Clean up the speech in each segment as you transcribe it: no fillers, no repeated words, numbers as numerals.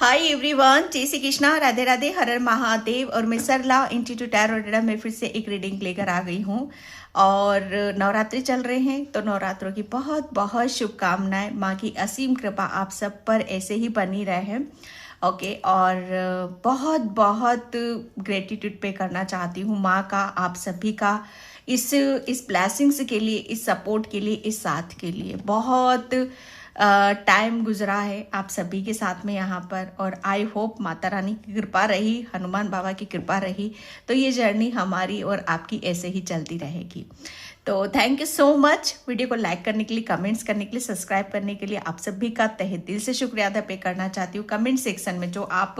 Hi everyone, जय श्री कृष्णा, राधे राधे, हर हर महादेव। और मैं सरला इंस्टीट्यूट टैरो में फिर से एक रीडिंग लेकर आ गई हूँ। और नवरात्रि चल रहे हैं तो नवरात्रों की बहुत बहुत शुभकामनाएं। माँ की असीम कृपा आप सब पर ऐसे ही बनी रहे। ओके, और बहुत बहुत ग्रेटिट्यूड पे करना चाहती हूँ माँ का, आप सभी का, इस ब्लेसिंग्स के लिए, इस सपोर्ट के लिए, इस साथ के लिए। बहुत टाइम गुजरा है आप सभी के साथ में यहाँ पर, और आई होप माता रानी की कृपा रही, हनुमान बाबा की कृपा रही तो ये जर्नी हमारी और आपकी ऐसे ही चलती रहेगी। तो thank you so much. Video को लाइक करने के लिए, कमेंट्स करने के लिए, सब्सक्राइब करने के लिए आप सभी का तहे दिल से शुक्रिया अदा पे करना चाहती हूँ। कमेंट सेक्शन में जो आप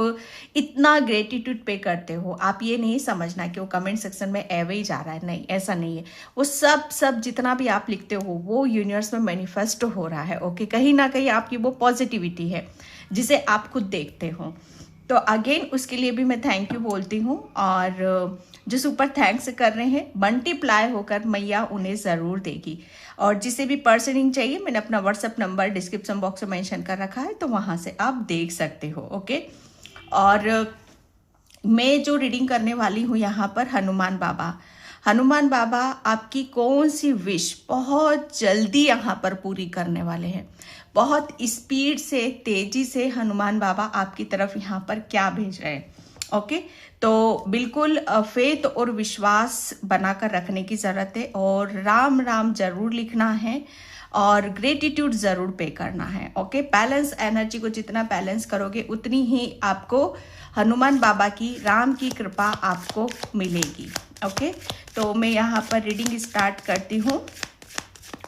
इतना ग्रेटिट्यूड पे करते हो, आप ये नहीं समझना कि वो कमेंट सेक्शन में एवे ही जा रहा है, नहीं, ऐसा नहीं है। वो सब जितना भी आप लिखते हो वो यूनिवर्स में मैनिफेस्ट हो रहा है। ओके, कहीं ना कहीं आपकी वो पॉजिटिविटी है जिसे आप खुद देखते हो। तो अगेन उसके लिए भी मैं थैंक यू बोलती हूँ। और जो सुपर थैंक्स कर रहे हैं, मल्टीप्लाई होकर मैया उन्हें ज़रूर देगी। और जिसे भी पर्सनिंग चाहिए, मैंने अपना व्हाट्सएप नंबर डिस्क्रिप्शन बॉक्स में मेंशन कर रखा है, तो वहाँ से आप देख सकते हो। ओके, और मैं जो रीडिंग करने वाली हूँ यहाँ पर, हनुमान बाबा आपकी कौन सी विश बहुत जल्दी यहाँ पर पूरी करने वाले हैं। बहुत स्पीड से, तेजी से हनुमान बाबा आपकी तरफ यहाँ पर क्या भेज रहे हैं। ओके, तो बिल्कुल फेथ और विश्वास बनाकर रखने की ज़रूरत है, और राम राम जरूर लिखना है, और ग्रेटिट्यूड ज़रूर पे करना है। ओके, बैलेंस एनर्जी को जितना बैलेंस करोगे उतनी ही आपको हनुमान बाबा की, राम की कृपा आपको मिलेगी। ओके, तो मैं यहाँ पर रीडिंग स्टार्ट करती हूँ।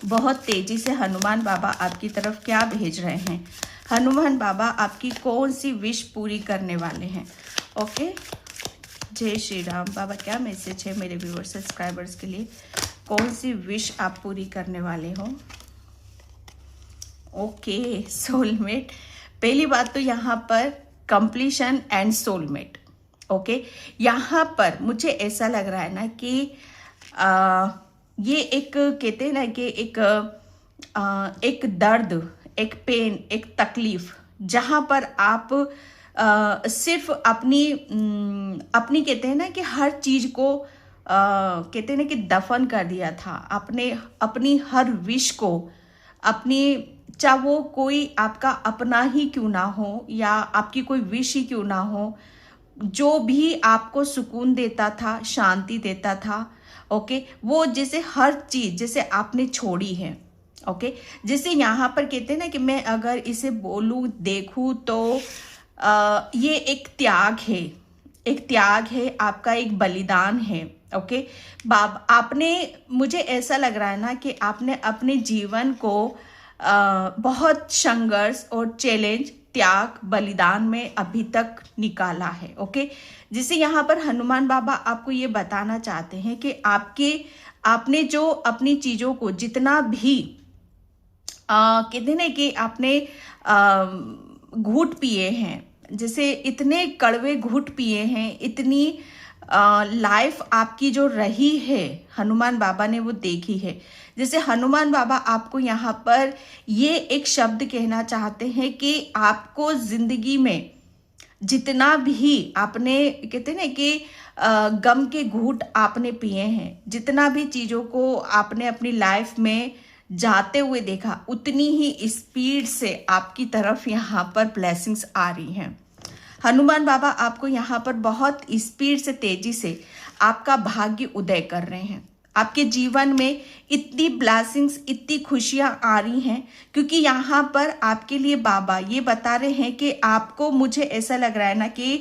बहुत तेज़ी से हनुमान बाबा आपकी तरफ क्या भेज रहे हैं, हनुमान बाबा आपकी कौन सी विश पूरी करने वाले हैं। ओके, जय श्री राम। बाबा क्या मैसेज है मेरे व्यूअर्स सब्सक्राइबर्स के लिए, कौन सी विश आप पूरी करने वाले हो। Okay, soulmate. पहली बात तो यहाँ पर कंप्लीशन एंड सोलमेट। ओके, यहाँ पर मुझे ऐसा लग रहा है ना कि ये एक, कहते हैं ना कि एक दर्द, एक पेन, एक तकलीफ, जहाँ पर आप सिर्फ अपनी कहते हैं ना कि हर चीज को कहते हैं ना कि दफन कर दिया था। आपने अपनी हर विश को, अपनी, चाहे वो कोई आपका अपना ही क्यों ना हो या आपकी कोई विश ही क्यों ना हो, जो भी आपको सुकून देता था, शांति देता था, ओके, वो जैसे हर चीज जैसे आपने छोड़ी है। ओके, जैसे यहाँ पर कहते हैं ना कि मैं अगर इसे बोलूं, देखूं तो ये एक त्याग है, आपका एक बलिदान है। ओके, आपने, मुझे ऐसा लग रहा है ना कि आपने अपने जीवन को बहुत संघर्ष और चैलेंज, त्याग, बलिदान में अभी तक निकाला है। ओके, जिसे यहाँ पर हनुमान बाबा आपको ये बताना चाहते हैं कि आपने जो अपनी चीजों को जितना भी कहते हैं ना कि आपने घूंट पिए हैं, जैसे इतने कड़वे घूंट पिए हैं, इतनी लाइफ आपकी जो रही है, हनुमान बाबा ने वो देखी है। जैसे हनुमान बाबा आपको यहाँ पर ये एक शब्द कहना चाहते हैं कि आपको जिंदगी में जितना भी आपने, कहते हैं ना कि गम के घूंट आपने पिए हैं, जितना भी चीज़ों को आपने अपनी लाइफ में जाते हुए देखा, उतनी ही स्पीड से आपकी तरफ यहाँ पर ब्लेसिंग्स आ रही हैं। हनुमान बाबा आपको यहाँ पर बहुत स्पीड से, तेजी से आपका भाग्य उदय कर रहे हैं। आपके जीवन में इतनी ब्लेसिंग्स, इतनी खुशियां आ रही हैं, क्योंकि यहाँ पर आपके लिए बाबा ये बता रहे हैं कि आपको, मुझे ऐसा लग रहा है ना कि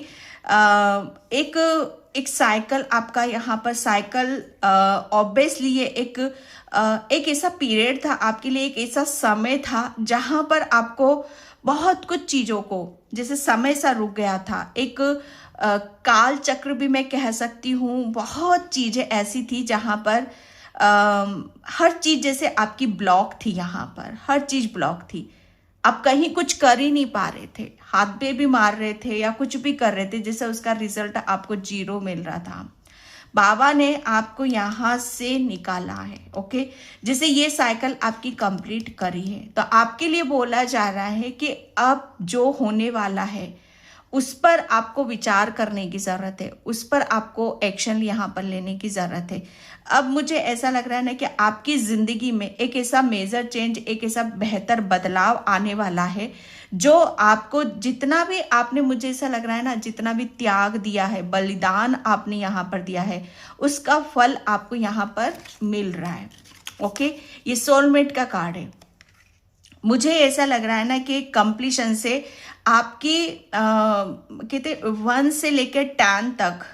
एक साइकिल आपका यहाँ पर, साइकिल ऑब्वियसली ये एक ऐसा पीरियड था आपके लिए, एक ऐसा समय था जहाँ पर आपको बहुत कुछ चीज़ों को, जैसे समय सा रुक गया था, एक काल चक्र भी मैं कह सकती हूँ। बहुत चीज़ें ऐसी थी जहाँ पर हर चीज़ जैसे आपकी ब्लॉक थी, यहाँ पर हर चीज़ ब्लॉक थी। आप कहीं कुछ कर ही नहीं पा रहे थे, हाथ पे भी मार रहे थे या कुछ भी कर रहे थे, जैसे उसका रिजल्ट आपको 0 मिल रहा था। बाबा ने आपको यहाँ से निकाला है। ओके, जैसे ये साइकिल आपकी कंप्लीट करी है, तो आपके लिए बोला जा रहा है कि अब जो होने वाला है उस पर आपको विचार करने की ज़रूरत है, उस पर आपको एक्शन यहाँ पर लेने की ज़रूरत है। अब मुझे ऐसा लग रहा है ना कि आपकी ज़िंदगी में एक ऐसा मेजर चेंज, एक ऐसा बेहतर बदलाव आने वाला है जो आपको, जितना भी आपने, मुझे ऐसा लग रहा है ना, जितना भी त्याग दिया है, बलिदान आपने यहाँ पर दिया है, उसका फल आपको यहाँ पर मिल रहा है। ओके, ये सोलमेट का कार्ड है। मुझे ऐसा लग रहा है ना कि कंप्लीशन से आपकी कहते 1 से लेकर 10 तक,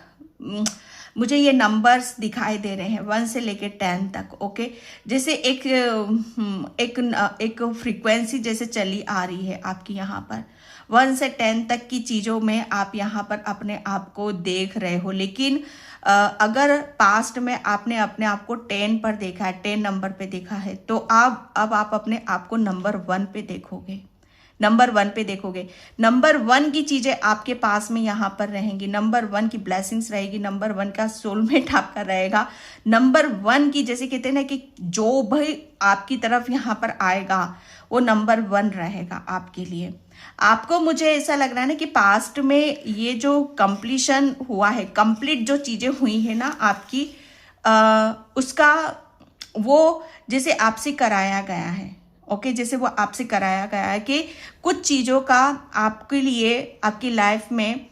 मुझे ये नंबर्स दिखाई दे रहे हैं 1 से लेकर 10 तक। ओके, जैसे एक फ्रीक्वेंसी जैसे चली आ रही है आपकी यहाँ पर 1 से 10 तक की चीज़ों में आप यहाँ पर अपने आप को देख रहे हो। लेकिन अगर पास्ट में आपने अपने आप को 10 पर देखा है, 10 नंबर पे देखा है, तो अब आप अपने आप को नंबर 1 पे देखोगे, नंबर 1 पे देखोगे। नंबर 1 की चीजें आपके पास में यहाँ पर रहेंगी, नंबर 1 की ब्लेसिंग्स रहेगी, नंबर 1 का सोलमेट आपका रहेगा, नंबर 1 की, जैसे कहते हैं ना कि जो भी आपकी तरफ यहाँ पर आएगा वो नंबर 1 रहेगा आपके लिए। आपको, मुझे ऐसा लग रहा है ना कि पास्ट में ये जो कंप्लीशन हुआ है, कंप्लीट जो चीजें हुई है ना आपकी, उसका वो जैसे आपसे कराया गया है। ओके, जैसे वो आपसे कराया गया है कि कुछ चीज़ों का आपके लिए, आपकी लाइफ में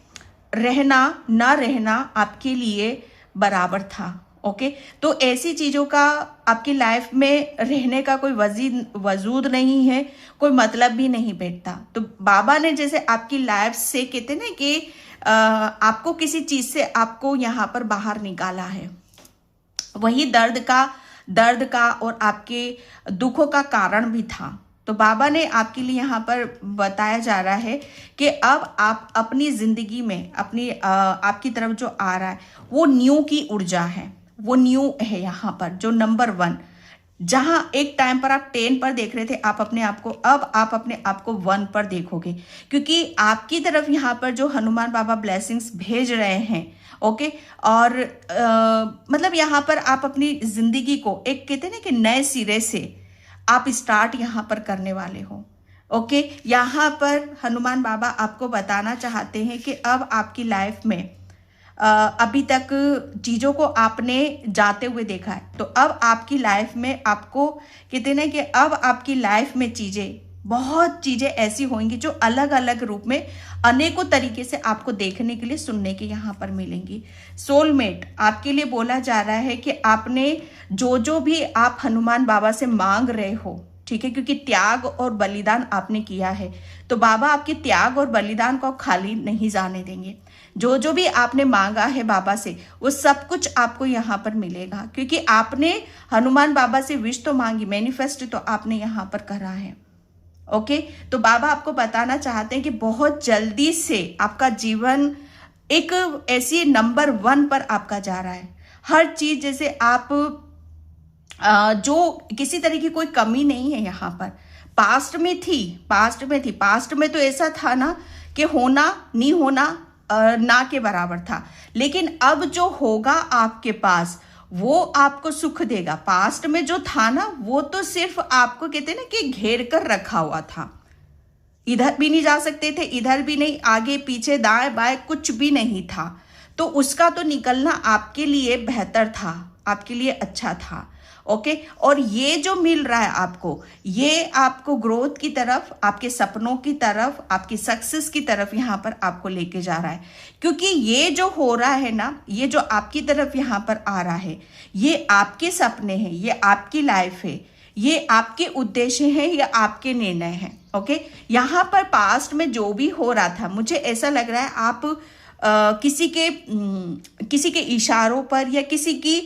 रहना ना रहना आपके लिए बराबर था। ओके, तो ऐसी चीज़ों का आपकी लाइफ में रहने का कोई वजूद नहीं है, कोई मतलब भी नहीं बैठता। तो बाबा ने जैसे आपकी लाइफ से, कहते ना कि आपको किसी चीज़ से आपको यहाँ पर बाहर निकाला है, वही दर्द का और आपके दुखों का कारण भी था। तो बाबा ने आपके लिए यहाँ पर बताया जा रहा है कि अब आप अपनी ज़िंदगी में आपकी तरफ जो आ रहा है वो न्यू की ऊर्जा है, वो न्यू है यहाँ पर, जो नंबर 1, जहाँ एक टाइम पर आप 10 पर देख रहे थे आप अपने आप को, अब आप अपने आप को 1 पर देखोगे, क्योंकि आपकी तरफ यहाँ पर जो हनुमान बाबा ब्लेसिंग्स भेज रहे हैं। ओके, और मतलब यहाँ पर आप अपनी जिंदगी को एक, कहते हैं ना कि नए सिरे से आप स्टार्ट यहाँ पर करने वाले हो। ओके, यहाँ पर हनुमान बाबा आपको बताना चाहते हैं कि अब आपकी लाइफ में अभी तक चीज़ों को आपने जाते हुए देखा है, तो अब आपकी लाइफ में आपको, कहते हैं कि अब आपकी लाइफ में बहुत चीज़ें ऐसी होंगी जो अलग अलग रूप में, अनेकों तरीके से आपको देखने के लिए, सुनने के यहाँ पर मिलेंगी। सोलमेट आपके लिए बोला जा रहा है कि आपने जो भी आप हनुमान बाबा से मांग रहे हो, ठीक है, क्योंकि त्याग और बलिदान आपने किया है, तो बाबा आपके त्याग और बलिदान को खाली नहीं जाने देंगे। जो भी आपने मांगा है बाबा से, वो सब कुछ आपको यहाँ पर मिलेगा, क्योंकि आपने हनुमान बाबा से विश तो मांगी, मैनिफेस्ट तो आपने यहाँ पर करा है। ओके, तो बाबा आपको बताना चाहते हैं कि बहुत जल्दी से आपका जीवन एक ऐसी नंबर 1 पर आपका जा रहा है। हर चीज, जैसे आप जो किसी तरह की कोई कमी नहीं है यहाँ पर, पास्ट में तो ऐसा था ना कि होना नहीं होना ना के बराबर था, लेकिन अब जो होगा आपके पास वो आपको सुख देगा। पास्ट में जो था ना वो तो सिर्फ आपको, कहते ना कि घेर कर रखा हुआ था, इधर भी नहीं जा सकते थे, इधर भी नहीं, आगे पीछे दाएं बाएं कुछ भी नहीं था, तो उसका तो निकलना आपके लिए बेहतर था, आपके लिए अच्छा था। ओके, और ये जो मिल रहा है आपको, ये आपको ग्रोथ की तरफ, आपके सपनों की तरफ, आपकी सक्सेस की तरफ यहाँ पर आपको लेके जा रहा है, क्योंकि ये जो हो रहा है ना, ये जो आपकी तरफ यहाँ पर आ रहा है, ये आपके सपने हैं, ये आपकी लाइफ है, ये आपके उद्देश्य हैं, ये आपके निर्णय हैं। ओके, यहाँ पर पास्ट में जो भी हो रहा था, मुझे ऐसा लग रहा है आप किसी के इशारों पर या किसी की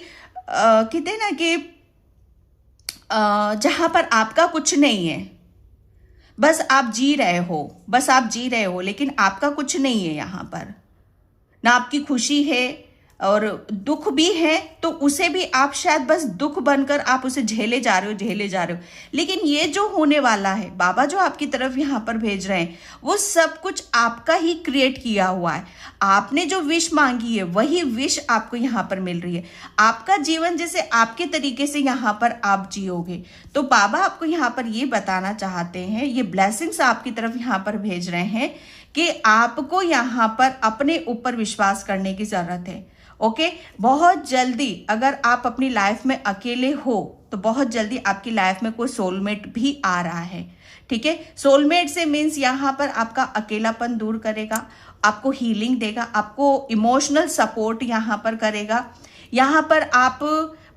कहते हैं ना कि जहां पर आपका कुछ नहीं है, बस आप जी रहे हो, लेकिन आपका कुछ नहीं है यहाँ पर, ना आपकी खुशी है और दुख भी है, तो उसे भी आप शायद बस दुख बनकर आप उसे झेले जा रहे हो। लेकिन ये जो होने वाला है, बाबा जो आपकी तरफ यहाँ पर भेज रहे हैं, वो सब कुछ आपका ही क्रिएट किया हुआ है। आपने जो विश मांगी है वही विश आपको यहाँ पर मिल रही है। आपका जीवन जैसे आपके तरीके से यहाँ पर आप जियोगे, तो बाबा आपको यहाँ पर ये बताना चाहते हैं, ये ब्लेसिंग्स आपकी तरफ यहाँ पर भेज रहे हैं कि आपको यहाँ पर अपने ऊपर विश्वास करने की ज़रूरत है। ओके, बहुत जल्दी अगर आप अपनी लाइफ में अकेले हो तो बहुत जल्दी आपकी लाइफ में कोई सोलमेट भी आ रहा है। ठीक है, सोलमेट से मीन्स यहाँ पर आपका अकेलापन दूर करेगा, आपको हीलिंग देगा, आपको इमोशनल सपोर्ट यहाँ पर करेगा। यहाँ पर आप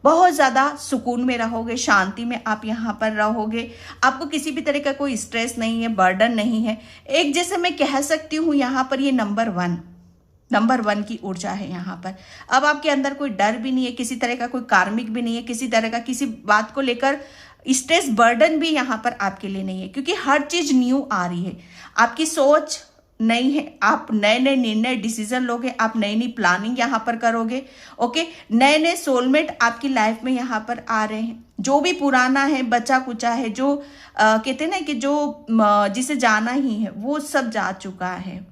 बहुत ज़्यादा सुकून में रहोगे, शांति में आप यहाँ पर रहोगे, आपको किसी भी तरह का कोई स्ट्रेस नहीं है, बर्डन नहीं है। एक जैसे मैं कह सकती हूँ यहाँ पर ये नंबर वन की ऊर्जा है यहाँ पर। अब आपके अंदर कोई डर भी नहीं है, किसी तरह का कोई कार्मिक भी नहीं है, किसी तरह का किसी बात को लेकर स्ट्रेस बर्डन भी यहाँ पर आपके लिए नहीं है, क्योंकि हर चीज न्यू आ रही है। आपकी सोच नई है, आप नए नए निर्णय डिसीजन लोगे, आप नई नई प्लानिंग यहाँ पर करोगे। ओके, नए नए सोलमेट आपकी लाइफ में यहाँ पर आ रहे हैं। जो भी पुराना है, बचा कुचा है, जो कहते हैं ना कि जो जिसे जाना ही है वो सब जा चुका है।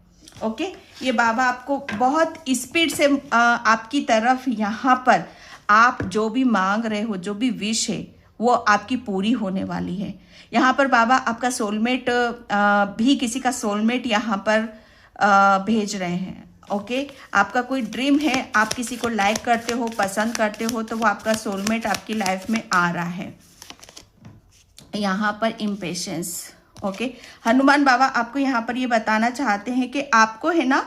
ओके, ये बाबा आपको बहुत स्पीड से आपकी तरफ यहाँ पर आप जो भी मांग रहे हो, जो भी विश है वो आपकी पूरी होने वाली है। यहाँ पर बाबा आपका सोलमेट भी किसी का सोलमेट यहाँ पर भेज रहे हैं। ओके, आपका कोई ड्रीम है, आप किसी को लाइक करते हो, पसंद करते हो, तो वो आपका सोलमेट आपकी लाइफ में आ रहा है। यहाँ पर इम्पेशेंस। ओके, हनुमान बाबा आपको यहाँ पर ये बताना चाहते हैं कि आपको है ना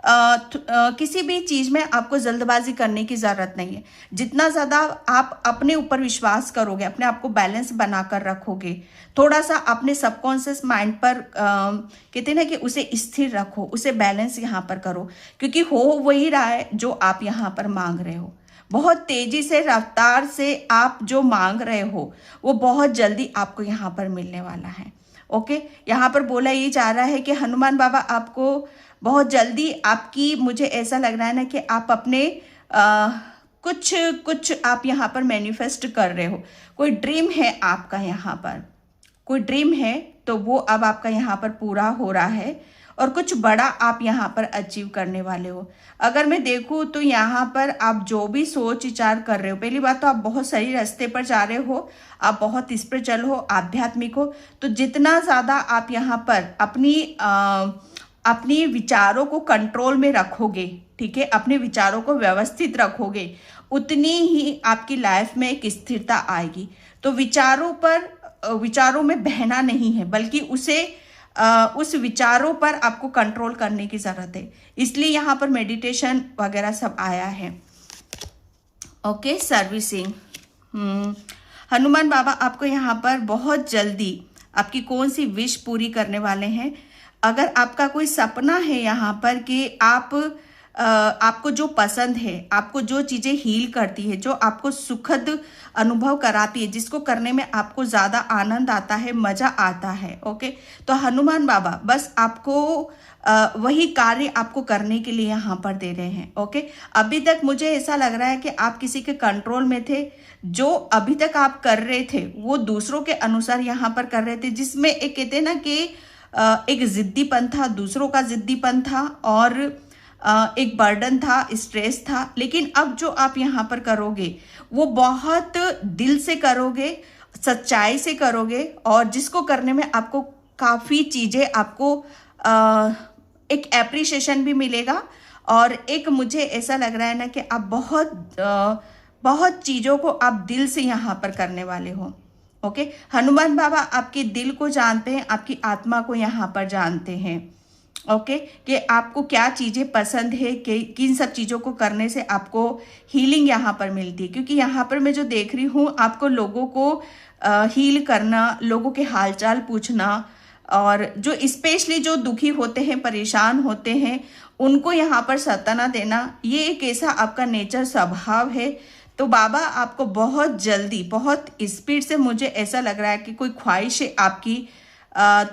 किसी भी चीज़ में आपको जल्दबाजी करने की ज़रूरत नहीं है। जितना ज़्यादा आप अपने ऊपर विश्वास करोगे, अपने आप को बैलेंस बनाकर रखोगे, थोड़ा सा अपने सबकॉन्शियस माइंड पर कहते हैं ना कि उसे स्थिर रखो, उसे बैलेंस यहाँ पर करो, क्योंकि हो वही रहा है जो आप यहाँ पर मांग रहे हो। बहुत तेजी से, रफ्तार से आप जो मांग रहे हो वो बहुत जल्दी आपको यहाँ पर मिलने वाला है। ओके, यहाँ पर बोला ये जा रहा है कि हनुमान बाबा आपको बहुत जल्दी आपकी, मुझे ऐसा लग रहा है ना कि आप अपने कुछ आप यहाँ पर मैनिफेस्ट कर रहे हो। कोई ड्रीम है आपका, यहाँ पर कोई ड्रीम है तो वो अब आपका यहाँ पर पूरा हो रहा है, और कुछ बड़ा आप यहाँ पर अचीव करने वाले हो। अगर मैं देखूँ तो यहाँ पर आप जो भी सोच विचार कर रहे हो, पहली बात तो आप बहुत सही रास्ते पर जा रहे हो, आप बहुत स्पिरिचुअल हो, आध्यात्मिक हो। तो जितना ज़्यादा आप यहाँ पर अपनी विचारों को कंट्रोल में रखोगे, ठीक है, अपने विचारों को व्यवस्थित रखोगे, उतनी ही आपकी लाइफ में एक स्थिरता आएगी। तो विचारों में बहना नहीं है, बल्कि उस विचारों पर आपको कंट्रोल करने की ज़रूरत है। इसलिए यहाँ पर मेडिटेशन वगैरह सब आया है। Okay, servicing. हनुमान बाबा आपको यहाँ पर बहुत जल्दी आपकी कौन सी विश पूरी करने वाले हैं। अगर आपका कोई सपना है यहाँ पर कि आपको जो पसंद है, आपको जो चीज़ें हील करती है, जो आपको सुखद अनुभव कराती है, जिसको करने में आपको ज़्यादा आनंद आता है, मज़ा आता है, ओके, तो हनुमान बाबा बस आपको वही कार्य आपको करने के लिए यहाँ पर दे रहे हैं। ओके, अभी तक मुझे ऐसा लग रहा है कि आप किसी के कंट्रोल में थे। जो अभी तक आप कर रहे थे वो दूसरों के अनुसार यहाँ पर कर रहे थे, जिसमें एक कहते हैं ना कि एक जिद्दीपन था, दूसरों का जिद्दीपन था, और एक बर्डन था, स्ट्रेस था। लेकिन अब जो आप यहाँ पर करोगे वो बहुत दिल से करोगे, सच्चाई से करोगे, और जिसको करने में आपको काफ़ी चीज़ें, आपको एक एप्रिशिएशन भी मिलेगा, और एक मुझे ऐसा लग रहा है ना कि आप बहुत चीज़ों को आप दिल से यहाँ पर करने वाले हो। ओके, हनुमान बाबा आपके दिल को जानते हैं, आपकी आत्मा को यहाँ पर जानते हैं। ओके, कि आपको क्या चीज़ें पसंद है, कि किन सब चीज़ों को करने से आपको हीलिंग यहाँ पर मिलती है। क्योंकि यहाँ पर मैं जो देख रही हूँ, आपको लोगों को हील करना, लोगों के हालचाल पूछना, और जो स्पेशली जो दुखी होते हैं, परेशान होते हैं, उनको यहाँ पर सांत्वना देना, ये एक ऐसा आपका नेचर, स्वभाव है। तो बाबा आपको बहुत जल्दी, बहुत स्पीड से, मुझे ऐसा लग रहा है कि कोई ख्वाहिश है आपकी,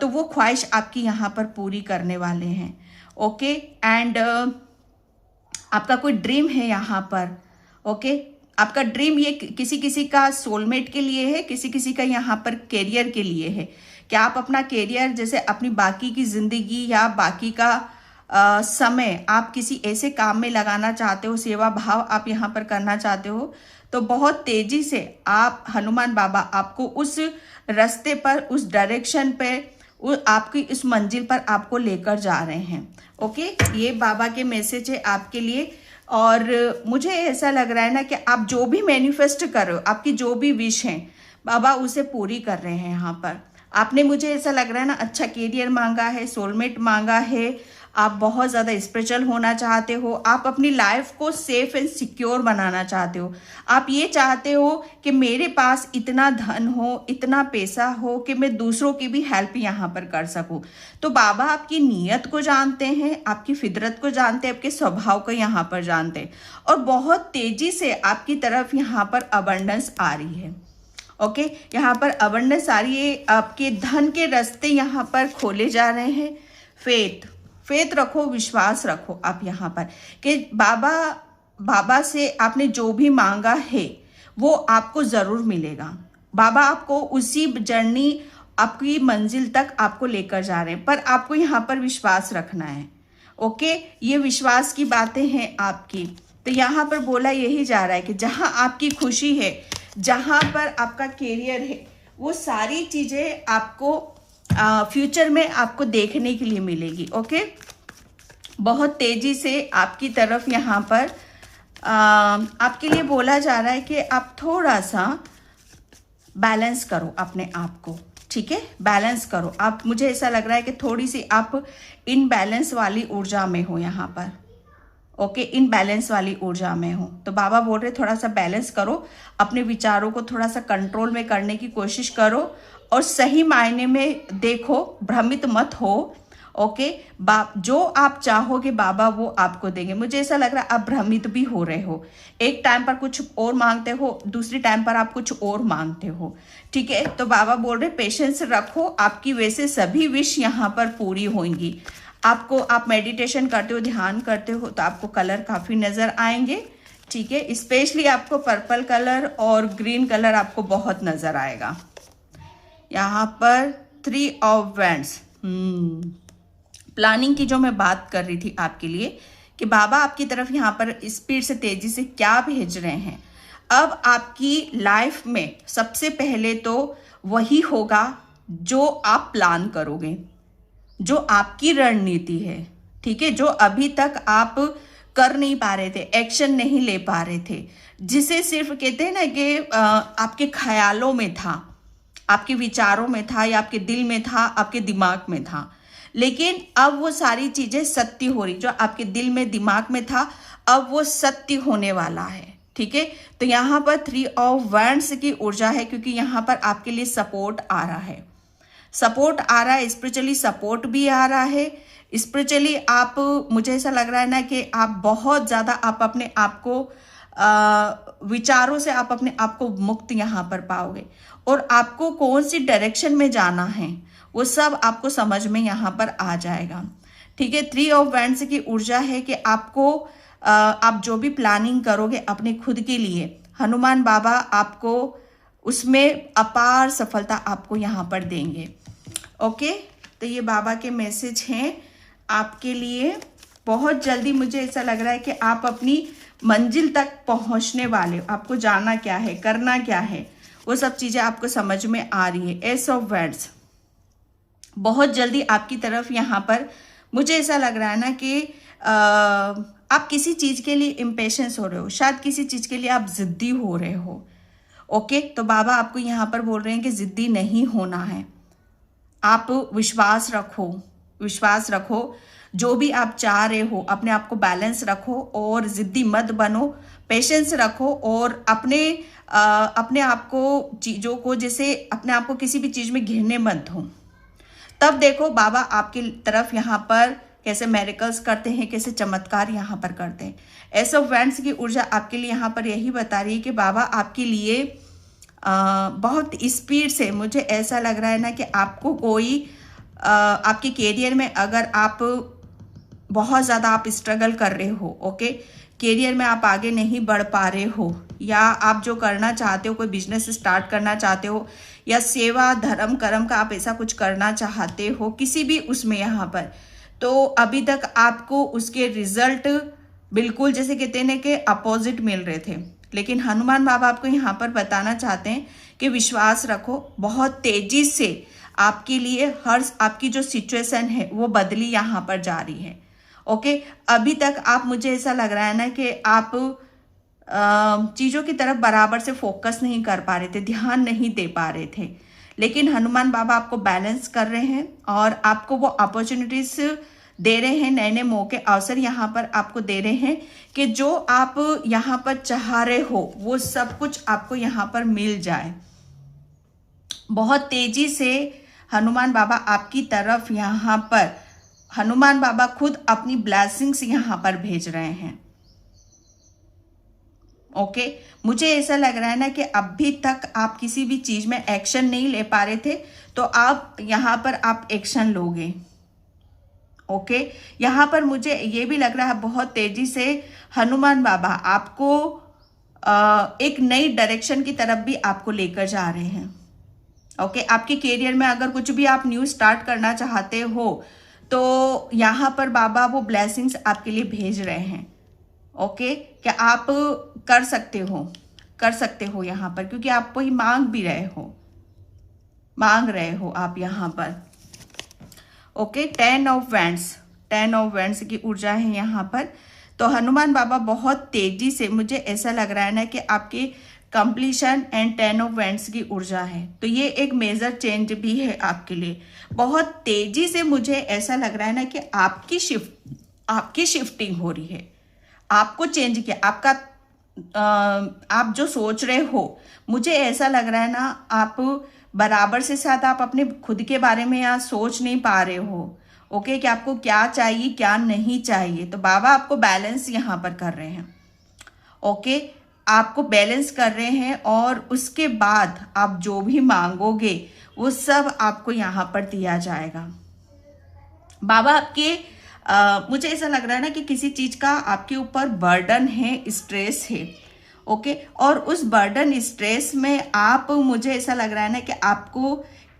तो वो ख्वाहिश आपकी यहाँ पर पूरी करने वाले हैं। ओके, एंड आपका कोई ड्रीम है यहाँ पर। ओके, आपका ड्रीम ये किसी किसी का सोलमेट के लिए है, किसी किसी का यहाँ पर कैरियर के लिए है, कि आप अपना कैरियर, जैसे अपनी बाकी की ज़िंदगी या बाकी का समय आप किसी ऐसे काम में लगाना चाहते हो, सेवा भाव आप यहाँ पर करना चाहते हो, तो बहुत तेजी से आप, हनुमान बाबा आपको उस रास्ते पर, उस डायरेक्शन पे, वो आपकी इस मंजिल पर आपको लेकर जा रहे हैं। ओके, ये बाबा के मैसेज है आपके लिए। और मुझे ऐसा लग रहा है ना कि आप जो भी मैनिफेस्ट कर रहे हो, आपकी जो भी विश है, बाबा उसे पूरी कर रहे हैं यहाँ पर। आपने, मुझे ऐसा लग रहा है ना, अच्छा करियर मांगा है, सोलमेट मांगा है, आप बहुत ज़्यादा स्पिरिचुअल होना चाहते हो, आप अपनी लाइफ को सेफ एंड सिक्योर बनाना चाहते हो। आप ये चाहते हो कि मेरे पास इतना धन हो, इतना पैसा हो कि मैं दूसरों की भी हेल्प यहाँ पर कर सकूँ। तो बाबा आपकी नीयत को जानते हैं, आपकी फितरत को जानते हैं, आपके स्वभाव को यहाँ पर जानते हैं, और बहुत तेज़ी से आपकी तरफ यहाँ पर अबंडेंस आ रही है। ओके, यहाँ पर अबंडेंस आ रही है, आपके धन के रास्ते यहाँ पर खोले जा रहे हैं। फेथ रखो, विश्वास रखो आप यहाँ पर कि बाबा से आपने जो भी मांगा है वो आपको ज़रूर मिलेगा। बाबा आपको उसी जर्नी, आपकी मंजिल तक आपको लेकर जा रहे हैं, पर आपको यहाँ पर विश्वास रखना है। ओके, ये विश्वास की बातें हैं आपकी। तो यहाँ पर बोला यही जा रहा है कि जहाँ आपकी खुशी है, जहाँ पर आपका कैरियर है, वो सारी चीज़ें आपको फ्यूचर में आपको देखने के लिए मिलेगी। ओके, बहुत तेज़ी से आपकी तरफ यहाँ पर आपके लिए बोला जा रहा है कि आप थोड़ा सा बैलेंस करो अपने आप को। ठीक है, बैलेंस करो आप। मुझे ऐसा लग रहा है कि थोड़ी सी आप इनबैलेंस वाली ऊर्जा में हो यहाँ पर। ओके, इनबैलेंस वाली ऊर्जा में हो, तो बाबा बोल रहे थोड़ा सा बैलेंस करो, अपने विचारों को थोड़ा सा कंट्रोल में करने की कोशिश करो, और सही मायने में देखो, भ्रमित मत हो। ओके, जो आप चाहोगे बाबा वो आपको देंगे। मुझे ऐसा लग रहा है आप भ्रमित भी हो रहे हो, एक टाइम पर कुछ और मांगते हो, दूसरी टाइम पर आप कुछ और मांगते हो। ठीक है, तो बाबा बोल रहे पेशेंस रखो, आपकी वैसे सभी विश यहाँ पर पूरी होंगी। आप मेडिटेशन करते हो, ध्यान करते हो, तो आपको कलर काफ़ी नज़र आएंगे। ठीक है, स्पेशली आपको पर्पल कलर और ग्रीन कलर आपको बहुत नज़र आएगा। यहाँ पर 3 ऑफ वैंड्स, प्लानिंग की जो मैं बात कर रही थी आपके लिए कि बाबा आपकी तरफ यहाँ पर स्पीड से, तेज़ी से क्या भेज रहे हैं। अब आपकी लाइफ में सबसे पहले तो वही होगा जो आप प्लान करोगे, जो आपकी रणनीति है। ठीक है, जो अभी तक आप कर नहीं पा रहे थे, एक्शन नहीं ले पा रहे थे, जिसे सिर्फ कहते हैं ना कि आपके ख्यालों में था, आपके विचारों में था, या आपके दिल में था, आपके दिमाग में था, लेकिन अब वो सारी चीज़ें सत्य हो रही। जो आपके दिल में, दिमाग में था, अब वो सत्य होने वाला है। ठीक है, तो यहाँ पर 3 ऑफ वैंड्स की ऊर्जा है, क्योंकि यहाँ पर आपके लिए सपोर्ट आ रहा है, सपोर्ट आ रहा है, स्पिरिचुअली सपोर्ट भी आ रहा है। स्पिरिचुअली आप, मुझे ऐसा लग रहा है ना कि आप बहुत ज़्यादा, आप अपने आप को विचारों से आप अपने आप को मुक्त यहाँ पर पाओगे, और आपको कौन सी डायरेक्शन में जाना है वो सब आपको समझ में यहाँ पर आ जाएगा। ठीक है, 3 ऑफ वैंड्स की ऊर्जा है कि आपको आप जो भी प्लानिंग करोगे अपने खुद के लिए, हनुमान बाबा आपको उसमें अपार सफलता आपको यहाँ पर देंगे। ओके, तो ये बाबा के मैसेज हैं आपके लिए। बहुत जल्दी मुझे ऐसा लग रहा है कि आप अपनी मंजिल तक पहुँचने वाले हो। आपको जाना क्या है, करना क्या है, वो सब चीज़ें आपको समझ में आ रही है। एस ऑफ वैंड्स बहुत जल्दी आपकी तरफ यहाँ पर, मुझे ऐसा लग रहा है ना कि आप किसी चीज़ के लिए इम्पेशेंस हो रहे हो, शायद किसी चीज़ के लिए आप ज़िद्दी हो रहे हो। ओके, तो बाबा आपको यहाँ पर बोल रहे हैं कि ज़िद्दी नहीं होना है, आप विश्वास रखो, विश्वास रखो, जो भी आप चाह रहे हो अपने आप को बैलेंस रखो, और ज़िद्दी मत बनो, पेशेंस रखो, और अपने आप को, चीज़ों को, जैसे अपने आप को किसी भी चीज़ में घिरने मत दो। तब देखो बाबा आपकी तरफ यहाँ पर कैसे मेरिकल्स करते हैं, कैसे चमत्कार यहाँ पर करते हैं। एस ऑफ वैंड्स की ऊर्जा आपके लिए यहाँ पर यही बता रही है कि बाबा आपके लिए बहुत स्पीड से, मुझे ऐसा लग रहा है ना कि आपको कोई आपके कैरियर में, अगर आप बहुत ज़्यादा आप स्ट्रगल कर रहे हो, ओके, कैरियर में आप आगे नहीं बढ़ पा रहे हो, या आप जो करना चाहते हो, कोई बिजनेस स्टार्ट करना चाहते हो, या सेवा धर्म कर्म का आप ऐसा कुछ करना चाहते हो, किसी भी उसमें यहाँ पर, तो अभी तक आपको उसके रिजल्ट बिल्कुल जैसे कहते हैं कि अपोजिट मिल रहे थे। लेकिन हनुमान बाबा आपको यहाँ पर बताना चाहते हैं कि विश्वास रखो, बहुत तेज़ी से आपके लिए हर आपकी जो सिचुएशन है वो बदली यहाँ पर जा रही है। ओके, अभी तक आप, मुझे ऐसा लग रहा है ना कि आप चीज़ों की तरफ बराबर से फोकस नहीं कर पा रहे थे, ध्यान नहीं दे पा रहे थे, लेकिन हनुमान बाबा आपको बैलेंस कर रहे हैं और आपको वो अपॉर्चुनिटीज दे रहे हैं, नए नए मौके अवसर यहाँ पर आपको दे रहे हैं कि जो आप यहाँ पर चाह रहे हो वो सब कुछ आपको यहाँ पर मिल जाए। बहुत तेजी से हनुमान बाबा आपकी तरफ यहाँ पर, हनुमान बाबा खुद अपनी ब्लेसिंग्स यहाँ पर भेज रहे हैं। ओके, मुझे ऐसा लग रहा है ना कि अभी तक आप किसी भी चीज में एक्शन नहीं ले पा रहे थे, तो आप यहाँ पर आप एक्शन लोगे। ओके, यहाँ पर मुझे ये भी लग रहा है बहुत तेजी से हनुमान बाबा आपको एक नई डायरेक्शन की तरफ भी आपको लेकर जा रहे हैं। ओके, आपके करियर में अगर कुछ भी आप न्यू स्टार्ट करना चाहते हो तो यहाँ पर बाबा वो ब्लेसिंग्स आपके लिए भेज रहे हैं। ओके, क्या आप कर सकते हो यहाँ पर, क्योंकि आप वही मांग रहे हो आप यहाँ पर। ओके, 10 ऑफ वैंड्स की ऊर्जा है यहाँ पर। तो हनुमान बाबा बहुत तेजी से, मुझे ऐसा लग रहा है ना कि आपके कंप्लीशन एंड 10 ऑफ वैंड्स की ऊर्जा है, तो ये एक मेजर चेंज भी है आपके लिए। बहुत तेजी से मुझे ऐसा लग रहा है ना कि आपकी शिफ्टिंग हो रही है, आपको चेंज किया, आपका आप जो सोच रहे हो, मुझे ऐसा लग रहा है ना आप बराबर से साथ आप अपने खुद के बारे में यहाँ सोच नहीं पा रहे हो। ओके, कि आपको क्या चाहिए क्या नहीं चाहिए, तो बाबा आपको बैलेंस यहाँ पर कर रहे हैं। ओके, आपको बैलेंस कर रहे हैं और उसके बाद आप जो भी मांगोगे वो सब आपको यहाँ पर दिया जाएगा। बाबा आपके मुझे ऐसा लग रहा है ना कि किसी चीज का आपके ऊपर बर्डन है, स्ट्रेस है। ओके, और उस बर्डन स्ट्रेस में आप, मुझे ऐसा लग रहा है ना कि आपको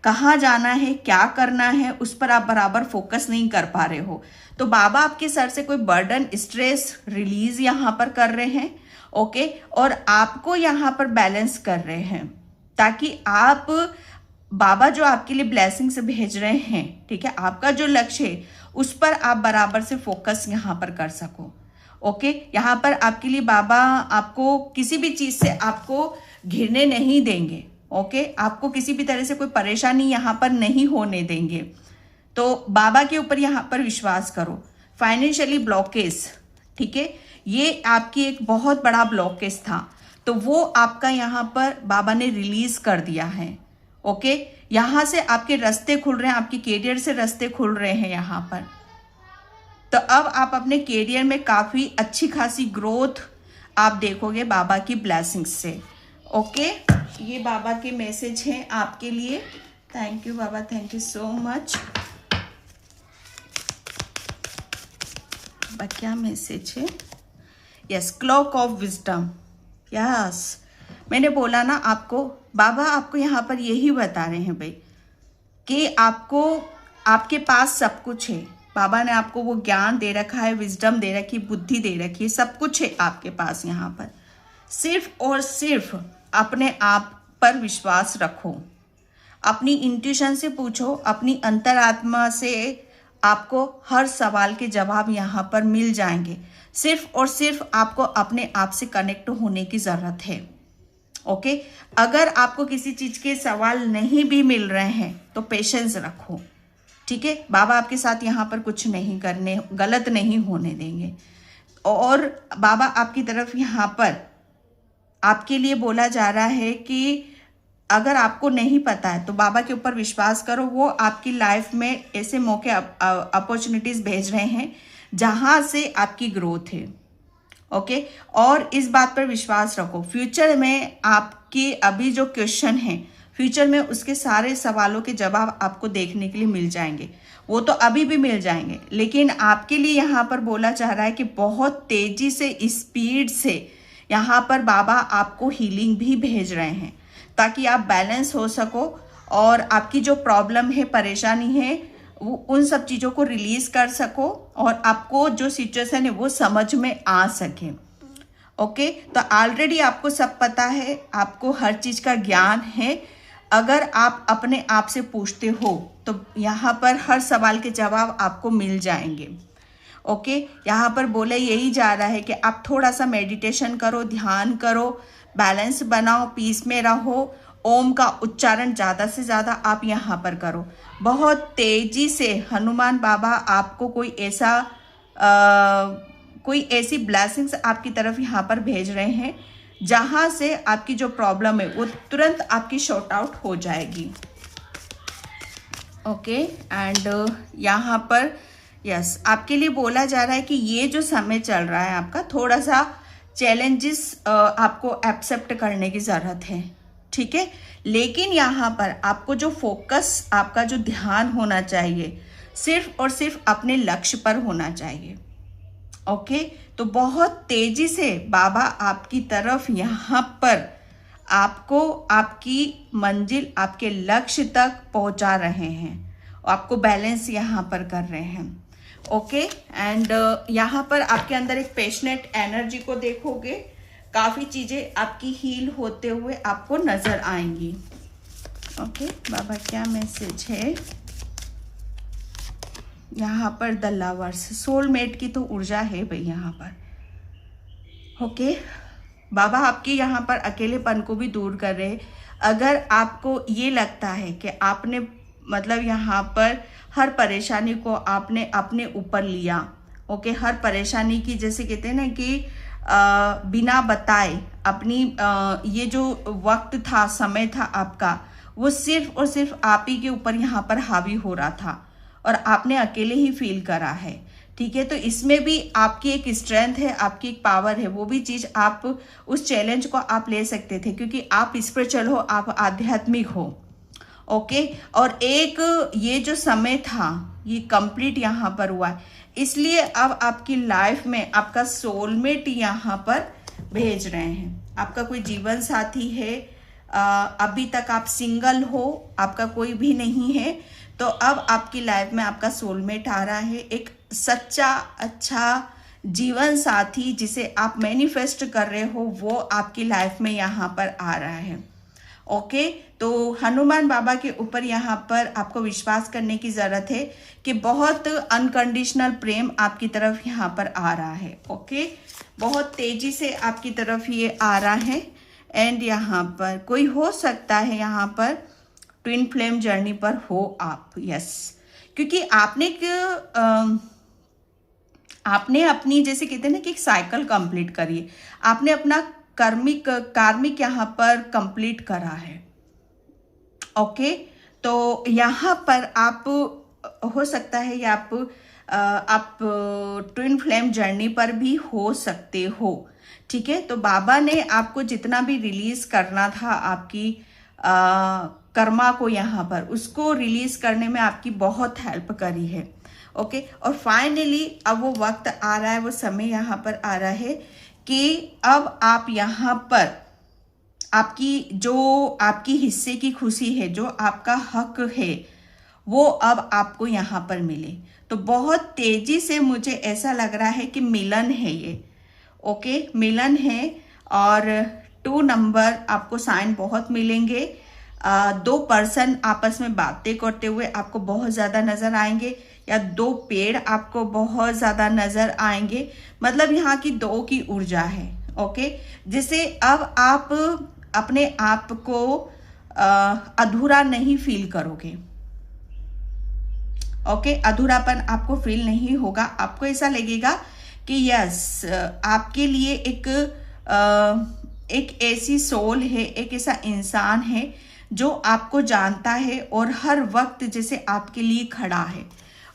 कहाँ जाना है, क्या करना है, उस पर आप बराबर फोकस नहीं कर पा रहे हो। तो बाबा आपके सर से कोई बर्डन स्ट्रेस रिलीज यहाँ पर कर रहे हैं। ओके, और आपको यहाँ पर बैलेंस कर रहे हैं ताकि आप, बाबा जो आपके लिए ब्लेसिंग्स भेज रहे हैं, ठीक है, आपका जो लक्ष्य है उस पर आप बराबर से फोकस यहाँ पर कर सको। ओके, यहाँ पर आपके लिए बाबा आपको किसी भी चीज से आपको घिरने नहीं देंगे। ओके, आपको किसी भी तरह से कोई परेशानी यहाँ पर नहीं होने देंगे। तो बाबा के ऊपर यहाँ पर विश्वास करो। फाइनेंशियली ब्लॉकेज, ठीक है, ये आपकी एक बहुत बड़ा ब्लॉकेज था, तो वो आपका यहाँ पर बाबा ने रिलीज कर दिया है। ओके, यहाँ से आपके रास्ते खुल रहे हैं, आपके करियर से रास्ते खुल रहे हैं यहाँ पर। तो अब आप अपने करियर में काफ़ी अच्छी खासी ग्रोथ आप देखोगे बाबा की ब्लेसिंग्स से। ओके, ये बाबा के मैसेज हैं आपके लिए। Thank you Baba, thank you so much. क्या मैसेज है? Yes, clock of wisdom. Yes, मैंने बोला ना आपको, बाबा आपको यहाँ पर यही बता रहे हैं भाई कि आपको, आपके पास सब कुछ है। बाबा ने आपको वो ज्ञान दे रखा है, विजडम दे रखी, बुद्धि दे रखी है, सब कुछ है आपके पास यहाँ पर। सिर्फ और सिर्फ अपने आप पर विश्वास रखो, अपनी इंट्यूशन से पूछो, अपनी अंतरात्मा से आपको हर सवाल के जवाब यहाँ पर मिल जाएंगे। सिर्फ और सिर्फ आपको अपने आप से कनेक्ट होने की ज़रूरत है। ओके, अगर आपको किसी चीज़ के सवाल नहीं भी मिल रहे हैं तो पेशेंस रखो, ठीक है। बाबा आपके साथ यहाँ पर कुछ नहीं करने, गलत नहीं होने देंगे। और बाबा आपकी तरफ यहाँ पर आपके लिए बोला जा रहा है कि अगर आपको नहीं पता है तो बाबा के ऊपर विश्वास करो, वो आपकी लाइफ में ऐसे मौके, अपॉर्चुनिटीज़ भेज रहे हैं जहाँ से आपकी ग्रोथ है। ओके, और इस बात पर विश्वास रखो, फ्यूचर में आपके अभी जो क्वेश्चन हैं, फ्यूचर में उसके सारे सवालों के जवाब आपको देखने के लिए मिल जाएंगे। वो तो अभी भी मिल जाएंगे, लेकिन आपके लिए यहाँ पर बोला जा रहा है कि बहुत तेजी से, स्पीड से यहाँ पर बाबा आपको हीलिंग भी भेज रहे हैं ताकि आप बैलेंस हो सको और आपकी जो प्रॉब्लम है, परेशानी है, वो उन सब चीज़ों को रिलीज कर सको और आपको जो सिचुएशन है वो समझ में आ सके। ओके, तो ऑलरेडी आपको सब पता है, आपको हर चीज़ का ज्ञान है। अगर आप अपने आप से पूछते हो तो यहाँ पर हर सवाल के जवाब आपको मिल जाएंगे। ओके, यहाँ पर बोला यही जा रहा है कि आप थोड़ा सा मेडिटेशन करो, ध्यान करो, बैलेंस बनाओ, पीस में रहो, ओम का उच्चारण ज़्यादा से ज़्यादा आप यहाँ पर करो। बहुत तेजी से हनुमान बाबा आपको कोई ऐसी ब्लेसिंग्स आपकी तरफ यहाँ पर भेज रहे हैं जहाँ से आपकी जो प्रॉब्लम है वो तुरंत आपकी शॉर्ट आउट हो जाएगी। ओके, एंड यहाँ पर यस आपके लिए बोला जा रहा है कि ये जो समय चल रहा है आपका, थोड़ा सा चैलेंजेस आपको एक्सेप्ट करने की ज़रूरत है, ठीक है। लेकिन यहाँ पर आपको जो फोकस, आपका जो ध्यान होना चाहिए, सिर्फ और सिर्फ अपने लक्ष्य पर होना चाहिए। ओके, तो बहुत तेजी से बाबा आपकी तरफ यहाँ पर आपको आपकी मंजिल, आपके लक्ष्य तक पहुँचा रहे हैं, आपको बैलेंस यहाँ पर कर रहे हैं। ओके, एंड यहाँ पर आपके अंदर एक पैशनेट एनर्जी को देखोगे, काफ़ी चीज़ें आपकी हील होते हुए आपको नज़र आएंगी। ओके, बाबा क्या मैसेज है यहाँ पर? द लवर्स, सोलमेट की तो ऊर्जा है भाई यहाँ पर। ओके, बाबा आपके यहाँ पर अकेलेपन को भी दूर कर रहे हैं। अगर आपको ये लगता है कि आपने मतलब यहाँ पर हर परेशानी को आपने अपने ऊपर लिया, ओके, हर परेशानी की जैसे कहते हैं ना कि बिना बताए अपनी ये जो वक्त था, समय था आपका, वो सिर्फ और सिर्फ आप ही के ऊपर यहाँ पर हावी हो रहा था और आपने अकेले ही फील करा है, ठीक है। तो इसमें भी आपकी एक स्ट्रेंथ है, आपकी एक पावर है, वो भी चीज़ आप उस चैलेंज को आप ले सकते थे क्योंकि आप स्पिरिचुअल हो, आप आध्यात्मिक हो। ओके, और एक ये जो समय था ये कंप्लीट यहाँ पर हुआ है, इसलिए अब आपकी लाइफ में आपका सोलमेट यहाँ पर भेज रहे हैं। आपका कोई जीवन साथी है, अभी तक आप सिंगल हो, आपका कोई भी नहीं है, तो अब आपकी लाइफ में आपका सोलमेट आ रहा है, एक सच्चा अच्छा जीवन साथी जिसे आप मैनिफेस्ट कर रहे हो, वो आपकी लाइफ में यहाँ पर आ रहा है। ओके, तो हनुमान बाबा के ऊपर यहाँ पर आपको विश्वास करने की ज़रूरत है कि बहुत अनकंडीशनल प्रेम आपकी तरफ यहाँ पर आ रहा है। ओके, बहुत तेज़ी से आपकी तरफ ये आ रहा है। एंड यहाँ पर कोई हो सकता है यहाँ पर ट्विन फ्लेम जर्नी पर हो आप, यस, क्योंकि आपने अपनी जैसे कहते हैं ना कि एक साइकिल कंप्लीट करी, आपने अपना कार्मिक यहाँ पर कंप्लीट करा है। ओके, तो यहाँ पर आप हो सकता है या आप ट्विन फ्लेम जर्नी पर भी हो सकते हो, ठीक है। तो बाबा ने आपको जितना भी रिलीज करना था आपकी कर्मा को यहाँ पर, उसको रिलीज करने में आपकी बहुत हेल्प करी है। ओके, और फाइनली अब वो वक्त आ रहा है, वो समय यहाँ पर आ रहा है कि अब आप यहाँ पर आपकी हिस्से की खुशी है, जो आपका हक है, वो अब आपको यहाँ पर मिले। तो बहुत तेजी से मुझे ऐसा लग रहा है कि मिलन है ये। ओके, मिलन है और 2 नंबर आपको साइन बहुत मिलेंगे। 2 पर्सन आपस में बातें करते हुए आपको बहुत ज़्यादा नज़र आएंगे, या 2 पेड़ आपको बहुत ज़्यादा नज़र आएंगे। मतलब यहाँ की 2 की ऊर्जा है। ओके, जिसे अब आप अपने आप को अधूरा नहीं फील करोगे। ओके, अधूरापन आपको फील नहीं होगा। आपको ऐसा लगेगा कि यस, आपके लिए एक ऐसी सोल है, एक ऐसा इंसान है जो आपको जानता है और हर वक्त जैसे आपके लिए खड़ा है।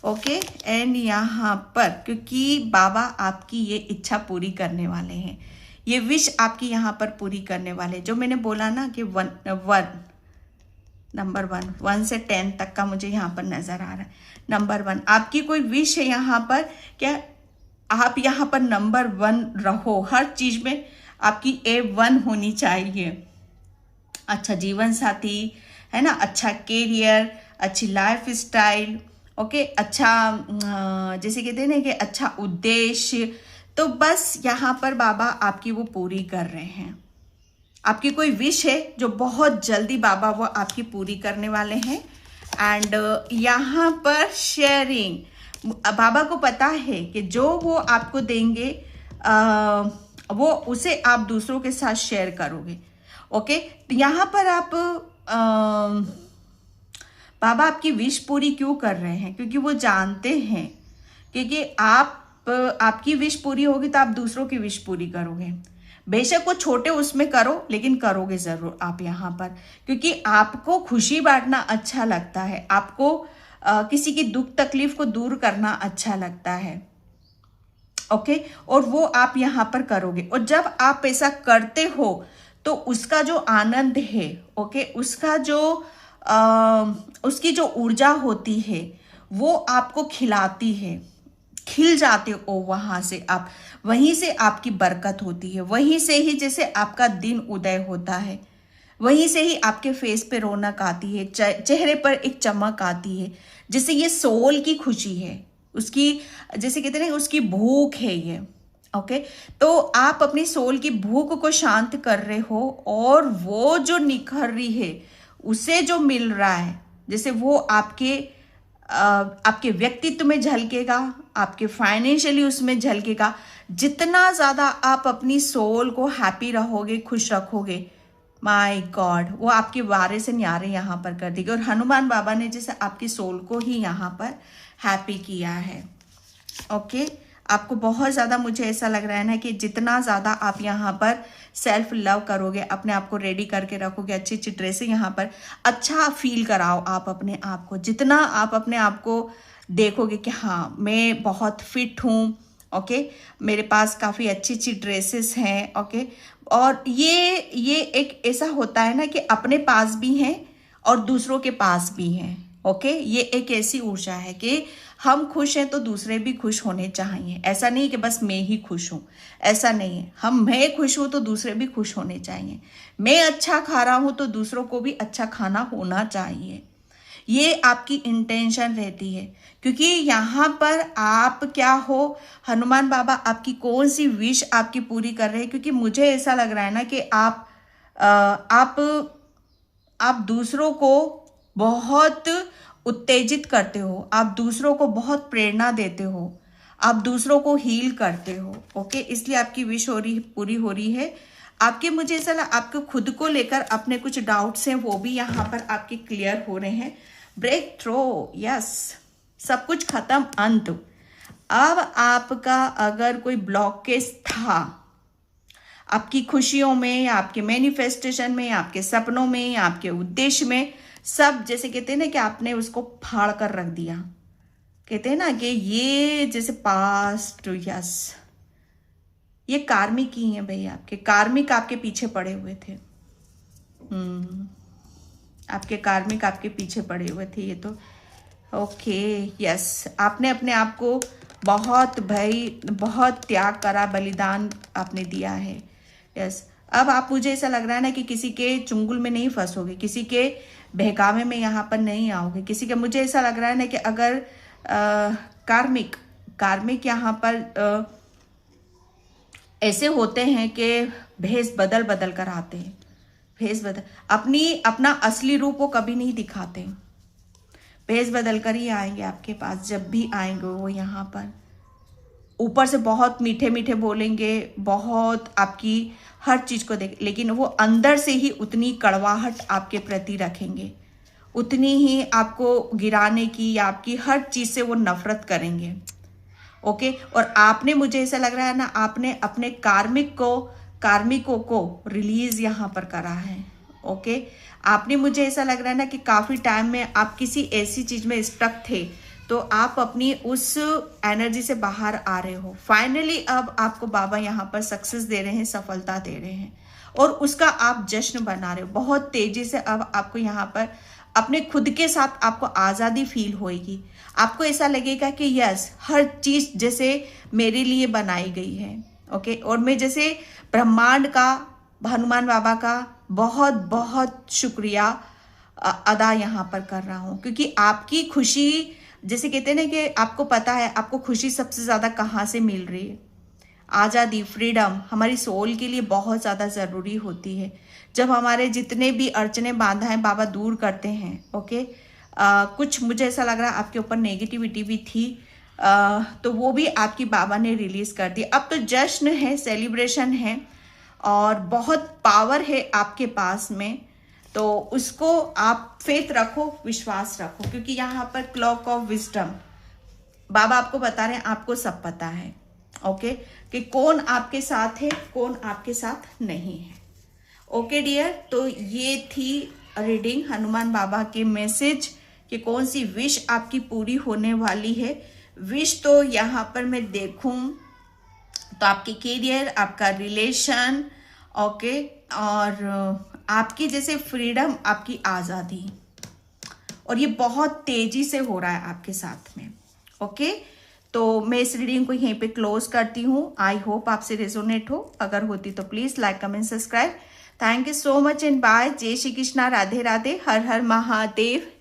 ओके, एंड यहाँ पर क्योंकि बाबा आपकी ये इच्छा पूरी करने वाले हैं, ये विश आपकी यहाँ पर पूरी करने वाले, जो मैंने बोला ना कि नंबर 1 से 10 तक का मुझे यहाँ पर नज़र आ रहा है। नंबर 1 आपकी कोई विश है यहाँ पर, क्या आप यहाँ पर नंबर 1 रहो, हर चीज़ में आपकी A1 होनी चाहिए। अच्छा जीवन साथी है ना, अच्छा कैरियर, अच्छी लाइफ स्टाइल, ओके, अच्छा जैसे कहते हैं ना कि अच्छा उद्देश्य, तो बस यहाँ पर बाबा आपकी वो पूरी कर रहे हैं। आपकी कोई विश है जो बहुत जल्दी बाबा वो आपकी पूरी करने वाले हैं। एंड यहाँ पर शेयरिंग, बाबा को पता है कि जो वो आपको देंगे वो उसे आप दूसरों के साथ शेयर करोगे। ओके, तो यहाँ पर आप बाबा आपकी विश पूरी क्यों कर रहे हैं? क्योंकि वो जानते हैं क्योंकि आपकी विश पूरी होगी तो आप दूसरों की विश पूरी करोगे। बेशक वो छोटे उसमें करो, लेकिन करोगे जरूर आप यहाँ पर, क्योंकि आपको खुशी बांटना अच्छा लगता है, आपको किसी की दुख तकलीफ को दूर करना अच्छा लगता है। ओके, और वो आप यहाँ पर करोगे। और जब आप ऐसा करते हो तो उसका जो आनंद है, ओके, उसका जो उसकी जो ऊर्जा होती है वो आपको खिलाती है, खिल जाते हो वहां से आप, वहीं से आपकी बरकत होती है, वहीं से ही जैसे आपका दिन उदय होता है, वहीं से ही आपके फेस पे रौनक आती है, चेहरे पर एक चमक आती है, जिससे ये सोल की खुशी है, उसकी जैसे कहते हैं उसकी भूख है ये। ओके, तो आप अपनी सोल की भूख को शांत कर रहे हो और वो जो निखर रही है उसे जो मिल रहा है, जैसे वो आपके व्यक्तित्व में झलकेगा, आपके फाइनेंशियली उसमें झलकेगा। जितना ज़्यादा आप अपनी सोल को हैप्पी रहोगे, खुश रखोगे, माय गॉड, वो आपके वारे से न्यारे यहाँ पर कर देगी। और हनुमान बाबा ने जैसे आपकी सोल को ही यहाँ पर हैप्पी किया है। ओके, आपको बहुत ज़्यादा, मुझे ऐसा लग रहा है ना कि जितना ज़्यादा आप यहाँ पर सेल्फ लव करोगे, अपने आप को रेडी करके रखोगे, अच्छी अच्छी ड्रेसें यहाँ पर, अच्छा फील कराओ आप अपने आप को, जितना आप अपने आप को देखोगे कि हाँ मैं बहुत फिट हूँ, ओके, मेरे पास काफ़ी अच्छी अच्छी ड्रेसेस हैं, ओके। और ये एक ऐसा होता है ना कि अपने पास भी हैं और दूसरों के पास भी हैं, ओके। ये एक ऐसी ऊर्जा है कि हम खुश हैं तो दूसरे भी खुश होने चाहिए। ऐसा नहीं कि बस मैं ही खुश हूँ, ऐसा नहीं है। मैं खुश हूँ तो दूसरे भी खुश होने चाहिए। मैं अच्छा खा रहा हूँ तो दूसरों को भी अच्छा खाना होना चाहिए। ये आपकी इंटेंशन रहती है, क्योंकि यहाँ पर आप क्या हो, हनुमान बाबा आपकी कौन सी विश आपकी पूरी कर रहे हैं। क्योंकि मुझे ऐसा लग रहा है ना कि आप दूसरों को बहुत उत्तेजित करते हो, आप दूसरों को बहुत प्रेरणा देते हो, आप दूसरों को हील करते हो, ओके। इसलिए आपकी विश पूरी हो रही है। आपके, मुझे ऐसा लगा आपको खुद को लेकर अपने कुछ डाउट्स हैं वो भी यहाँ पर आपके क्लियर हो रहे हैं। ब्रेक थ्रो, यस, सब कुछ खत्म, अंत। अब आपका अगर कोई ब्लॉकेज था आपकी खुशियों में, या आपके मैनिफेस्टेशन में, या आपके सपनों में, या आपके उद्देश्य में, सब जैसे कहते हैं ना कि आपने उसको फाड़ कर रख दिया। कहते हैं ना कि ये जैसे पास्ट, यस, ये कार्मिक ही है भाई, आपके कार्मिक आपके पीछे पड़े हुए थे। आपके कार्मिक आपके पीछे पड़े हुए थे ये तो, ओके, यस। आपने अपने आप को बहुत त्याग करा, बलिदान आपने दिया है, यस। अब आप, मुझे ऐसा लग रहा है ना कि किसी के चुंगल में नहीं फंसोगे, किसी के बहकावे में यहाँ पर नहीं आओगे, किसी के, मुझे ऐसा लग रहा है ना कि अगर कार्मिक यहाँ पर ऐसे होते हैं कि भेष बदल बदल कर आते हैं, भेष बदल, अपना असली रूप वो कभी नहीं दिखाते, भेष बदल कर ही आएंगे आपके पास। जब भी आएंगे वो यहाँ पर ऊपर से बहुत मीठे मीठे बोलेंगे, बहुत आपकी हर चीज को देख, लेकिन वो अंदर से ही उतनी कड़वाहट आपके प्रति रखेंगे, उतनी ही आपको गिराने की या आपकी हर चीज से वो नफरत करेंगे, ओके। और आपने, मुझे ऐसा लग रहा है ना, आपने अपने कार्मिकों को रिलीज यहाँ पर करा है, ओके। आपने, मुझे ऐसा लग रहा है ना कि काफी टाइम में आप किसी ऐसी चीज में स्टक थे, तो आप अपनी उस एनर्जी से बाहर आ रहे हो। फाइनली अब आपको बाबा यहाँ पर सक्सेस दे रहे हैं, सफलता दे रहे हैं, और उसका आप जश्न बना रहे हो बहुत तेजी से। अब आपको यहाँ पर अपने खुद के साथ आपको आज़ादी फील होएगी, आपको ऐसा लगेगा कि यस, हर चीज जैसे मेरे लिए बनाई गई है, ओके। और मैं जैसे ब्रह्मांड का, हनुमान बाबा का बहुत बहुत शुक्रिया अदा यहाँ पर कर रहा हूँ, क्योंकि आपकी खुशी, जैसे कहते हैं ना कि आपको पता है आपको खुशी सबसे ज्यादा कहाँ से मिल रही है, आज़ादी, फ्रीडम हमारी सोल के लिए बहुत ज़्यादा ज़रूरी होती है। जब हमारे जितने भी अड़चने बाधाएं बाबा दूर करते हैं, ओके। कुछ मुझे ऐसा लग रहा है आपके ऊपर नेगेटिविटी भी थी, तो वो भी आपकी बाबा ने रिलीज कर दी। अब तो जश्न है, सेलिब्रेशन है और बहुत पावर है आपके पास में, तो उसको आप फेथ रखो, विश्वास रखो, क्योंकि यहाँ पर क्लॉक ऑफ विजडम बाबा आपको बता रहे हैं, आपको सब पता है, ओके, कि कौन आपके साथ है, कौन आपके साथ नहीं है। ओके डियर, तो ये थी रीडिंग हनुमान बाबा के मैसेज कि कौन सी विश आपकी पूरी होने वाली है। विश तो यहाँ पर मैं देखूं तो आपके करियर, आपका रिलेशन, ओके, और आपकी जैसे फ्रीडम, आपकी आज़ादी, और ये बहुत तेजी से हो रहा है आपके साथ में, ओके। तो मैं इस रीडिंग को यहीं पे क्लोज करती हूँ। आई होप आपसे रेजोनेट हो, अगर होती तो please like, comment, subscribe. Thank you so much and bye. जय श्री कृष्णा, राधे राधे, हर हर महादेव।